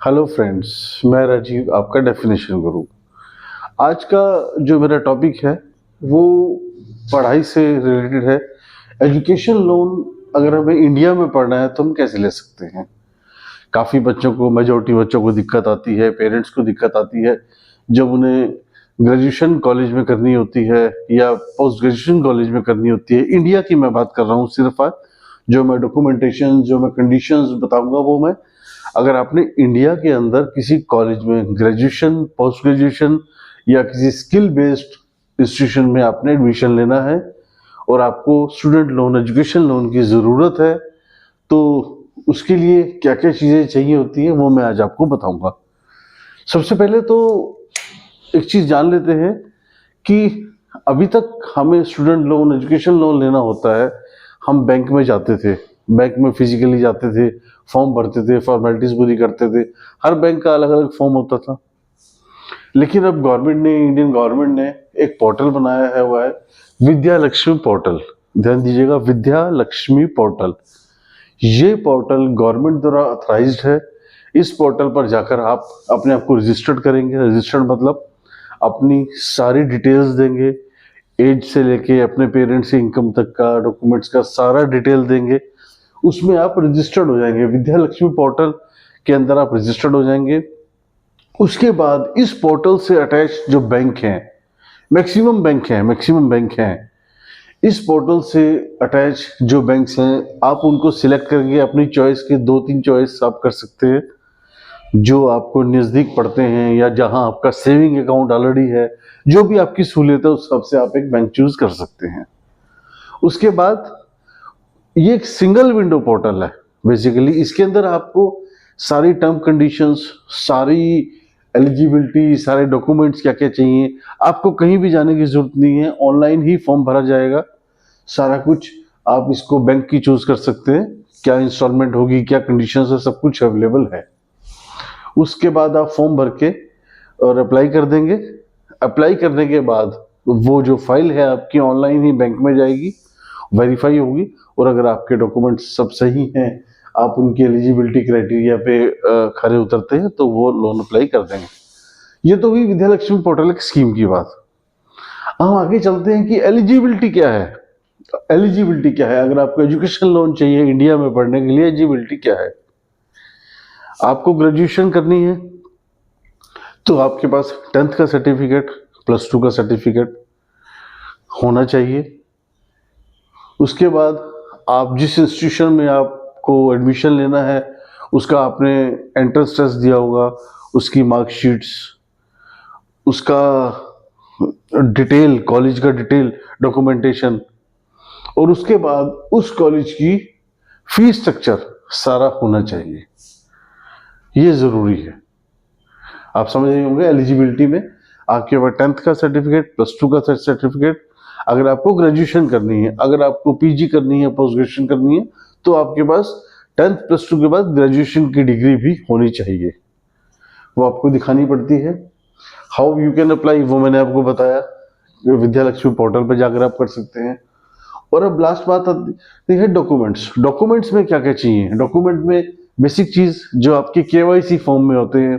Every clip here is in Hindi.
हेलो फ्रेंड्स, मैं राजीव, आपका डेफिनेशन गुरु। आज का जो मेरा टॉपिक है वो पढ़ाई से रिलेटेड है। एजुकेशन लोन अगर हमें इंडिया में पढ़ना है तो हम कैसे ले सकते हैं। काफ़ी बच्चों को, मेजॉरिटी बच्चों को दिक्कत आती है, पेरेंट्स को दिक्कत आती है जब उन्हें ग्रेजुएशन कॉलेज में करनी होती है या पोस्ट ग्रेजुएशन कॉलेज में करनी होती है। इंडिया की मैं बात कर रहा हूँ सिर्फ। आज जो मैं डॉक्यूमेंटेशन, जो मैं कंडीशंस बताऊंगा वो मैं, अगर आपने इंडिया के अंदर किसी कॉलेज में ग्रेजुएशन, पोस्ट ग्रेजुएशन या किसी स्किल बेस्ड इंस्टीट्यूशन में आपने एडमिशन लेना है और आपको स्टूडेंट लोन, एजुकेशन लोन की ज़रूरत है, तो उसके लिए क्या क्या चीज़ें चाहिए होती हैं वो मैं आज आपको बताऊंगा। सबसे पहले तो एक चीज़ जान लेते हैं कि अभी तक हमें स्टूडेंट लोन, एजुकेशन लोन लेना होता है, हम बैंक में जाते थे, बैंक में फिजिकली जाते थे, फॉर्म भरते थे, फॉर्मेलिटीज पूरी करते थे। हर बैंक का अलग अलग फॉर्म होता था। लेकिन अब गवर्नमेंट ने, इंडियन गवर्नमेंट ने एक पोर्टल बनाया है, वो है विद्या लक्ष्मी पोर्टल। ध्यान दीजिएगा, विद्या लक्ष्मी पोर्टल। ये पोर्टल गवर्नमेंट द्वारा ऑथराइज्ड है। इस पोर्टल पर जाकर आप अपने आप को रजिस्टर्ड करेंगे। रजिस्टर्ड मतलब अपनी सारी डिटेल्स देंगे, एज से लेके अपने पेरेंट्स के इनकम तक का, डॉक्यूमेंट्स का सारा डिटेल देंगे। उसमें आप रजिस्टर्ड हो जाएंगे। विद्या लक्ष्मी पोर्टल के अंदर आप रजिस्टर्ड हो जाएंगे। उसके बाद इस पोर्टल से अटैच जो बैंक हैं, मैक्सिमम बैंक हैं, इस पोर्टल से अटैच जो बैंक्स हैं, आप उनको सिलेक्ट करके अपनी चॉइस के 2-3 चॉइस आप कर सकते हैं जो आपको नज़दीक पड़ते हैं, या जहां आपका सेविंग अकाउंट ऑलरेडी है, जो भी आपकी सहूलियत है उस हिसाब से आप एक बैंक चूज कर सकते हैं। उसके बाद ये एक सिंगल विंडो पोर्टल है। बेसिकली इसके अंदर आपको सारी टर्म कंडीशंस, सारी एलिजिबिलिटी, सारे डॉक्यूमेंट्स क्या क्या चाहिए, आपको कहीं भी जाने की जरूरत नहीं है। ऑनलाइन ही फॉर्म भरा जाएगा सारा कुछ। आप इसको बैंक की चूज कर सकते हैं, क्या इंस्टॉलमेंट होगी, क्या कंडीशंस है, सब कुछ अवेलेबल है। उसके बाद आप फॉर्म भर के और अप्लाई कर देंगे। अप्लाई करने के बाद वो जो फाइल है आपकी ऑनलाइन ही बैंक में जाएगी, वेरीफाई होगी, और अगर आपके डॉक्यूमेंट सब सही हैं, आप उनकी एलिजिबिलिटी क्राइटेरिया पे खरे उतरते हैं, तो वो लोन अप्लाई कर देंगे। ये तो हुई विद्या लक्ष्मी पोर्टल एक स्कीम की बात। हम आगे चलते हैं कि एलिजिबिलिटी क्या है। एलिजिबिलिटी क्या है अगर आपको एजुकेशन लोन चाहिए इंडिया में पढ़ने के लिए? एलिजिबिलिटी क्या है? आपको ग्रेजुएशन करनी है तो आपके पास 10th का सर्टिफिकेट, +2 का सर्टिफिकेट होना चाहिए। उसके बाद आप जिस इंस्टीट्यूशन में आपको एडमिशन लेना है उसका आपने एंट्रेंस टेस्ट दिया होगा, उसकी मार्कशीट्स, उसका डिटेल, कॉलेज का डिटेल डॉक्यूमेंटेशन, और उसके बाद उस कॉलेज की फीस स्ट्रक्चर सारा होना चाहिए। ये ज़रूरी है। आप समझ रहे होंगे एलिजिबिलिटी में आपके पास 10th का सर्टिफिकेट, +2 का सर्टिफिकेट, अगर आपको ग्रेजुएशन करनी है, अगर आपको पीजी करनी है, पोस्ट ग्रेजुएशन करनी है, तो आपके पास 10th +2 के बाद ग्रेजुएशन की डिग्री भी होनी चाहिए। वो आपको दिखानी पड़ती है। हाउ यू कैन अप्लाई वो मैंने आपको बताया, विद्या लक्ष्मी पोर्टल पर जाकर आप कर सकते हैं। और अब लास्ट बात आती है डॉक्यूमेंट्स। डॉक्यूमेंट्स में क्या क्या चाहिए? डॉक्यूमेंट में बेसिक चीज जो आपके केवाईसी फॉर्म में होते हैं,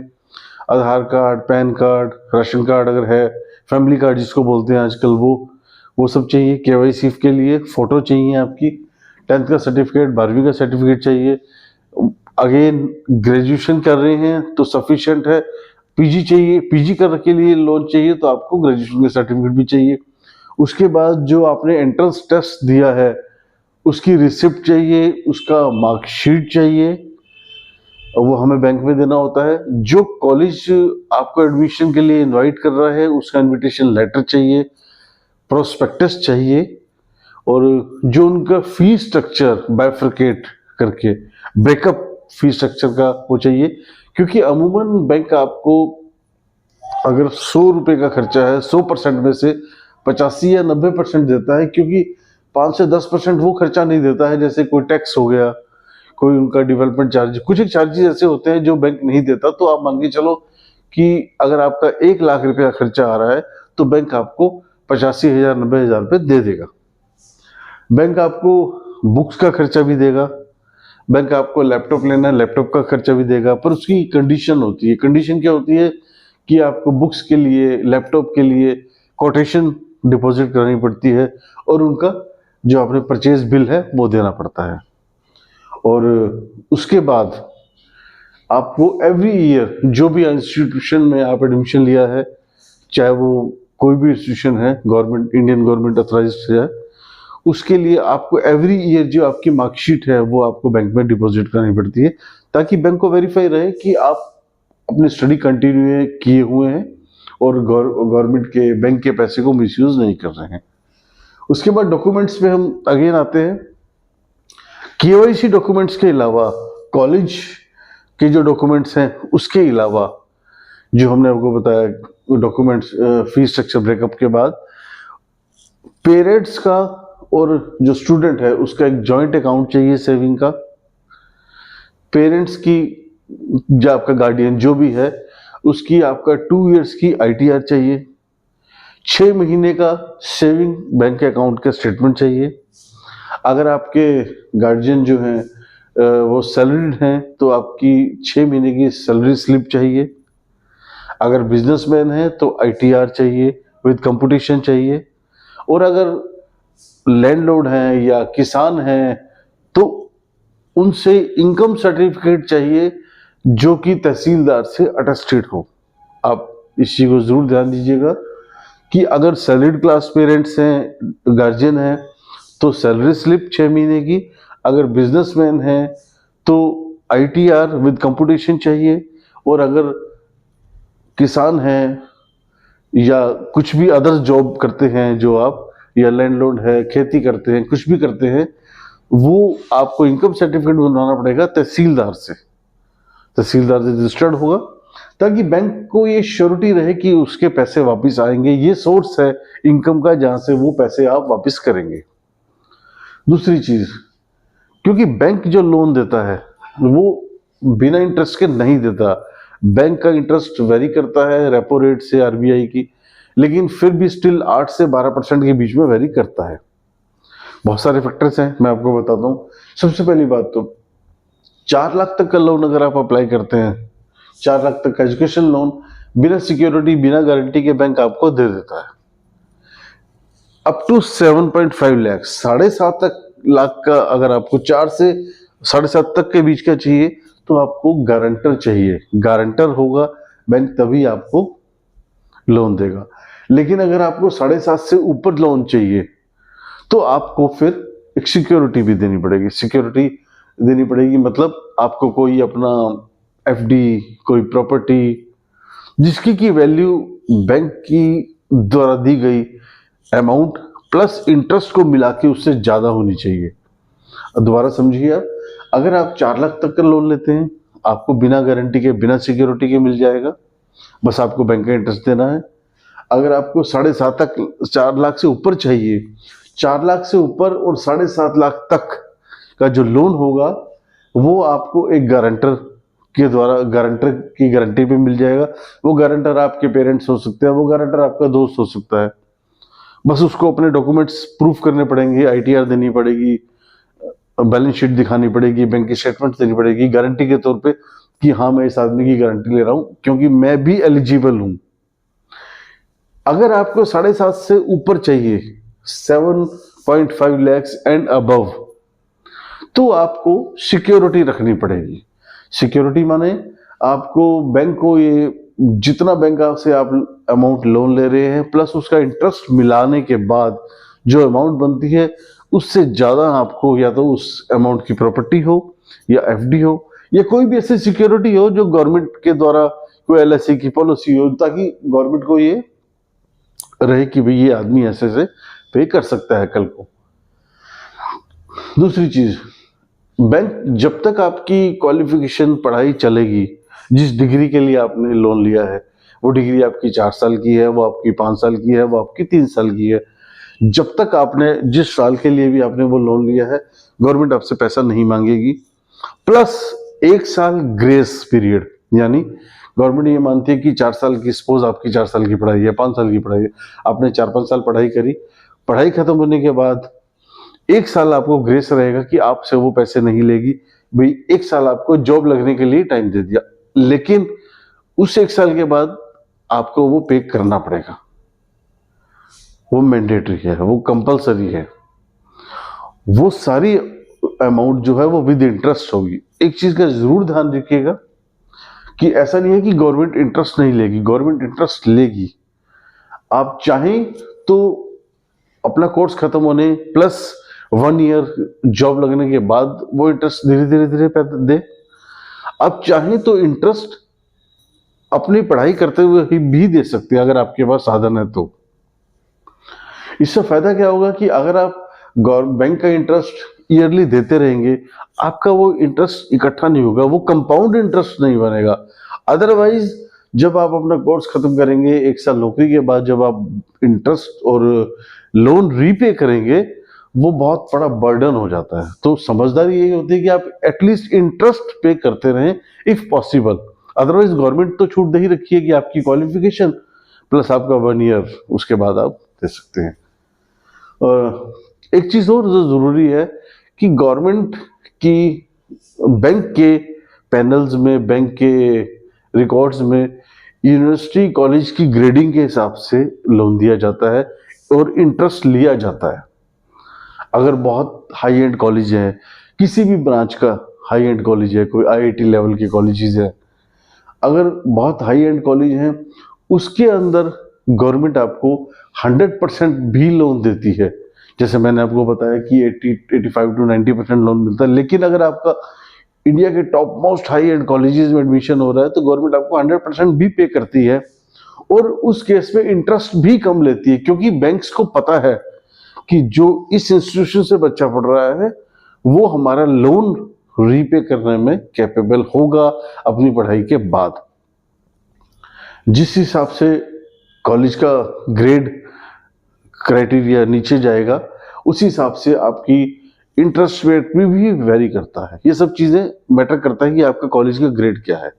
Aadhaar card, PAN card, ration card अगर है, फैमिली कार्ड जिसको बोलते हैं आजकल, वो सब चाहिए केवाईसी के लिए। फोटो चाहिए आपकी, 10th का सर्टिफिकेट, 12वीं का सर्टिफिकेट चाहिए। अगेन ग्रेजुएशन कर रहे हैं तो सफिशिएंट है। पीजी चाहिए, पीजी करने के लिए लोन चाहिए तो आपको ग्रेजुएशन का सर्टिफिकेट भी चाहिए। उसके बाद जो आपने एंट्रेंस टेस्ट दिया है उसकी रिसिप्ट चाहिए, उसका मार्कशीट चाहिए, वो हमें बैंक में देना होता है। जो कॉलेज आपको एडमिशन के लिए इनवाइट कर रहा है उसका इनविटेशन लेटर चाहिए, प्रोस्पेक्टस चाहिए, और जो उनका फी स्ट्रक्चर बाइफरकेट करके ब्रेकअप फी स्ट्रक्चर का वो चाहिए। क्योंकि अमूमन बैंक आपको अगर 100 रुपये का खर्चा है, 100% में से 85 या 90% देता है, क्योंकि 5 से 10% वो खर्चा नहीं देता है। जैसे कोई टैक्स हो गया, कोई उनका डेवलपमेंट चार्ज, कुछ एक चार्जेस ऐसे होते हैं जो बैंक नहीं देता। तो आप मान के चलो कि अगर आपका 1 लाख रुपये का खर्चा आ रहा है तो बैंक आपको 85,000 90,000 रुपये दे देगा। बैंक आपको बुक्स का खर्चा भी देगा, बैंक आपको लैपटॉप लेना है, लैपटॉप का खर्चा भी देगा, पर उसकी कंडीशन होती है। कंडीशन क्या होती है कि आपको बुक्स के लिए, लैपटॉप के लिए कोटेशन डिपॉजिट करानी पड़ती है और उनका जो आपने परचेज बिल है वो देना पड़ता है। और उसके बाद आपको एवरी ईयर जो भी इंस्टीट्यूशन में आप एडमिशन लिया है, चाहे वो कोई भी इंस्टीट्यूशन है, गवर्नमेंट, इंडियन गवर्नमेंट अथॉराइज्ड है, उसके लिए आपको एवरी ईयर जो आपकी मार्कशीट है वो आपको बैंक में डिपॉजिट करनी पड़ती है, ताकि बैंक को वेरीफाई रहे कि आप अपनी स्टडी कंटिन्यू किए हुए हैं और गवर्नमेंट के बैंक के पैसे को मिसयूज नहीं कर रहे हैं। उसके बाद डॉक्यूमेंट्स में हम अगेन आते हैं। केवाईसी डॉक्यूमेंट्स के अलावा, कॉलेज के जो डॉक्यूमेंट्स हैं उसके अलावा, जो हमने आपको बताया डॉक्यूमेंट्स, फीस स्ट्रक्चर ब्रेकअप के बाद पेरेंट्स का और जो स्टूडेंट है उसका एक जॉइंट अकाउंट चाहिए सेविंग का। पेरेंट्स की, जो आपका गार्डियन जो भी है, उसकी आपका 2 इयर्स की ITR चाहिए। 6 महीने का सेविंग बैंक अकाउंट का स्टेटमेंट चाहिए। अगर आपके गार्जियन जो हैं वो सैलरीड हैं तो आपकी 6 महीने की सैलरी स्लिप चाहिए। अगर बिजनेसमैन है तो ITR चाहिए विद कंप्यूटेशन चाहिए। और अगर लैंडलॉर्ड हैं या किसान हैं तो उनसे इनकम सर्टिफिकेट चाहिए जो कि तहसीलदार से अटेस्टेड हो। आप इस चीज को जरूर ध्यान दीजिएगा कि अगर सैलरीड क्लास पेरेंट्स हैं, गार्जियन हैं, तो सैलरी स्लिप 6 महीने की। अगर बिजनेसमैन है तो ITR विद कंप्यूटेशन चाहिए। और अगर किसान हैं या कुछ भी अदर जॉब करते हैं जो आप, या लैंडलॉर्ड है, खेती करते हैं, कुछ भी करते हैं, वो आपको इनकम सर्टिफिकेट बनवाना पड़ेगा तहसीलदार से। तहसीलदार से रजिस्टर्ड होगा ताकि बैंक को ये श्योरिटी रहे कि उसके पैसे वापस आएंगे। ये सोर्स है इनकम का जहां से वो पैसे आप वापस करेंगे। दूसरी चीज, क्योंकि बैंक जो लोन देता है वो बिना इंटरेस्ट के नहीं देता। बैंक का इंटरेस्ट वेरी करता है रेपो रेट से, RBI की, लेकिन फिर भी स्टिल 8 से 12% के बीच में वेरी करता है। बहुत सारे फैक्टर्स हैं, मैं आपको बताता हूँ। सबसे पहली बात तो 4 लाख तक का लोन अगर आप अप्लाई करते हैं, 4 लाख तक का एजुकेशन लोन, बिना सिक्योरिटी, बिना गारंटी के बैंक आपको दे देता है। अप टू 7.5 लाख, 7.5 लाख का अगर आपको 4 से 7.5 तक के बीच का चाहिए तो आपको गारंटर चाहिए। गारंटर होगा बैंक तभी आपको लोन देगा। लेकिन अगर आपको 7.5 से ऊपर लोन चाहिए तो आपको फिर एक सिक्योरिटी भी देनी पड़ेगी। सिक्योरिटी देनी पड़ेगी मतलब आपको कोई अपना FD, कोई प्रॉपर्टी जिसकी की वैल्यू बैंक की द्वारा दी गई अमाउंट प्लस इंटरेस्ट को मिला के उससे ज्यादा होनी चाहिए। दोबारा समझिए आप, अगर आप 4 लाख तक का लोन लेते हैं, आपको बिना गारंटी के, बिना सिक्योरिटी के मिल जाएगा, बस आपको बैंक का इंटरेस्ट देना है। अगर आपको 7.5 तक, 4 लाख से ऊपर चाहिए, 4 लाख से ऊपर और 7.5 लाख तक का जो लोन होगा वो आपको एक गारंटर के द्वारा, गारंटर की गारंटी पे मिल जाएगा। वो गारंटर आपके पेरेंट्स हो सकते हैं, वो गारंटर आपका दोस्त हो सकता है। बस उसको अपने डॉक्यूमेंट्स प्रूफ करने पड़ेंगे, ITR देनी पड़ेगी, बैलेंस शीट दिखानी पड़ेगी, बैंक की स्टेटमेंट देनी पड़ेगी गारंटी के तौर पे कि हाँ मैं इस आदमी की गारंटी ले रहा हूं क्योंकि मैं भी एलिजिबल हूं। अगर आपको 7.5 से ऊपर चाहिए, 7.5 लाख एंड अबव, तो आपको सिक्योरिटी रखनी पड़ेगी। सिक्योरिटी माने आपको बैंक को ये जितना बैंक से आप अमाउंट लोन ले रहे हैं प्लस उसका इंटरेस्ट मिलाने के बाद जो अमाउंट बनती है उससे ज्यादा आपको या तो उस अमाउंट की प्रॉपर्टी हो या FD हो या कोई भी ऐसी सिक्योरिटी हो जो गवर्नमेंट के द्वारा, कोई LIC की पॉलिसी हो, ताकि गवर्नमेंट को ये रहे कि भाई ये आदमी ऐसे से पे कर सकता है कल को। दूसरी चीज, बैंक जब तक आपकी क्वालिफिकेशन पढ़ाई चलेगी, जिस डिग्री के लिए आपने लोन लिया है, वो डिग्री आपकी 4 साल की है, वो आपकी 5 साल की है, वो आपकी 3 साल की है, जब तक आपने जिस साल के लिए भी आपने वो लोन लिया है गवर्नमेंट आपसे पैसा नहीं मांगेगी। प्लस 1 साल ग्रेस पीरियड, यानी गवर्नमेंट ये मानती है कि 4 साल की, सपोज आपकी 4 साल की पढ़ाई है, 5 साल की पढ़ाई है, आपने 4-5 साल पढ़ाई करी, पढ़ाई खत्म होने के बाद 1 साल आपको ग्रेस रहेगा कि आपसे वो पैसे नहीं लेगी भाई 1 साल आपको जॉब लगने के लिए टाइम दे दिया, लेकिन उस 1 साल के बाद आपको वो पे करना पड़ेगा, वो मैंडेटरी है, वो कंपलसरी है। वो सारी अमाउंट जो है वो विद इंटरेस्ट होगी। एक चीज का जरूर ध्यान रखिएगा कि ऐसा नहीं है कि गवर्नमेंट इंटरेस्ट नहीं लेगी, गवर्नमेंट इंटरेस्ट लेगी। आप चाहें तो अपना कोर्स खत्म होने प्लस 1 ईयर जॉब लगने के बाद वो इंटरेस्ट धीरे धीरे धीरे दे। आप चाहें तो इंटरेस्ट अपनी पढ़ाई करते हुए ही भी दे सकते हैं अगर आपके पास साधन है तो। इससे फायदा क्या होगा कि अगर आप बैंक का इंटरेस्ट ईयरली देते रहेंगे, आपका वो इंटरेस्ट इकट्ठा नहीं होगा, वो कंपाउंड इंटरेस्ट नहीं बनेगा। अदरवाइज जब आप अपना कोर्स खत्म करेंगे 1 साल नौकरी के बाद, जब आप इंटरेस्ट और लोन रीपे करेंगे, वो बहुत बड़ा बर्डन हो जाता है। तो समझदारी यही होती है कि आप एटलीस्ट इंटरेस्ट पे करते रहें इफ पॉसिबल। अदरवाइज गवर्नमेंट तो छूट दे ही रखी है कि आपकी क्वालिफिकेशन प्लस आपका 1 ईयर उसके बाद आप दे सकते हैं। और एक चीज और जो जरूरी है कि गवर्नमेंट की बैंक के पैनल्स में, बैंक के रिकॉर्ड्स में यूनिवर्सिटी कॉलेज की ग्रेडिंग के हिसाब से लोन दिया जाता है और इंटरेस्ट लिया जाता है। अगर बहुत हाई एंड कॉलेज है, किसी भी ब्रांच का हाई एंड कॉलेज है, कोई आईआईटी लेवल के कॉलेजेस है, अगर बहुत हाई एंड कॉलेज है, उसके अंदर गवर्नमेंट आपको 100% भी लोन देती है। जैसे मैंने आपको बताया कि 85 to 90% लोन मिलता है। लेकिन अगर आपका इंडिया के top most high and colleges में एडमिशन हो रहा है तो गवर्नमेंट आपको 100% भी पे करती है, और उस केस में इंटरेस्ट भी कम लेती है, क्योंकि बैंक्स को पता है कि जो इस इंस्टीट्यूशन से बच्चा पढ़ रहा है वो हमारा लोन रीपे करने में कैपेबल होगा अपनी पढ़ाई के बाद। जिस हिसाब से कॉलेज का ग्रेड क्राइटेरिया नीचे जाएगा, उसी हिसाब से आपकी इंटरेस्ट रेट भी वेरी करता है। ये सब चीजें मैटर करता है कि आपका कॉलेज का ग्रेड क्या है।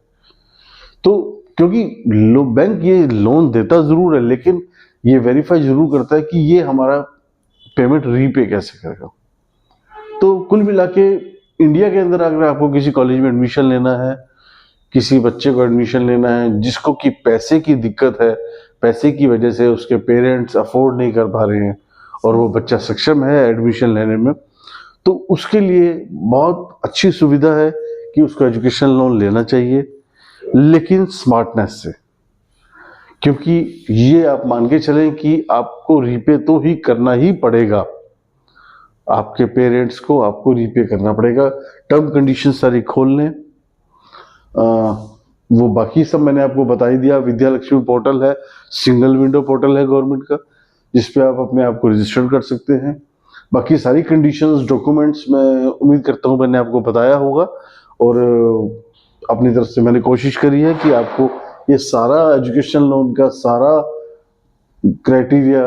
तो क्योंकि बैंक ये लोन देता जरूर है, लेकिन ये वेरीफाई जरूर करता है कि ये हमारा पेमेंट रीपे कैसे करेगा। तो कुल मिला के इंडिया के अंदर अगर आपको किसी कॉलेज में एडमिशन लेना है, किसी बच्चे को एडमिशन लेना है जिसको कि पैसे की दिक्कत है, पैसे की वजह से उसके पेरेंट्स अफोर्ड नहीं कर पा रहे हैं और वो बच्चा सक्षम है एडमिशन लेने में, तो उसके लिए बहुत अच्छी सुविधा है कि उसको एजुकेशन लोन लेना चाहिए, लेकिन स्मार्टनेस से। क्योंकि ये आप मान के चलें कि आपको रीपे तो ही करना ही पड़ेगा, आपके पेरेंट्स को आपको रीपे करना पड़ेगा। टर्म कंडीशन सारी खोल लें, वो बाकी सब मैंने आपको बता ही दिया। विद्या लक्ष्मी पोर्टल है, सिंगल विंडो पोर्टल है गवर्नमेंट का, जिसपे आप अपने आप को रजिस्टर कर सकते हैं। बाकी सारी कंडीशंस, डॉक्यूमेंट्स मैं उम्मीद करता हूँ मैंने आपको बताया होगा, और अपनी तरफ से मैंने कोशिश करी है कि आपको ये सारा एजुकेशन लोन का सारा criteria,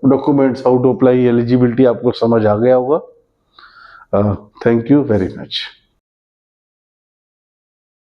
documents, how to apply, eligibility आपको समझ आ गया होगा। Thank you very much.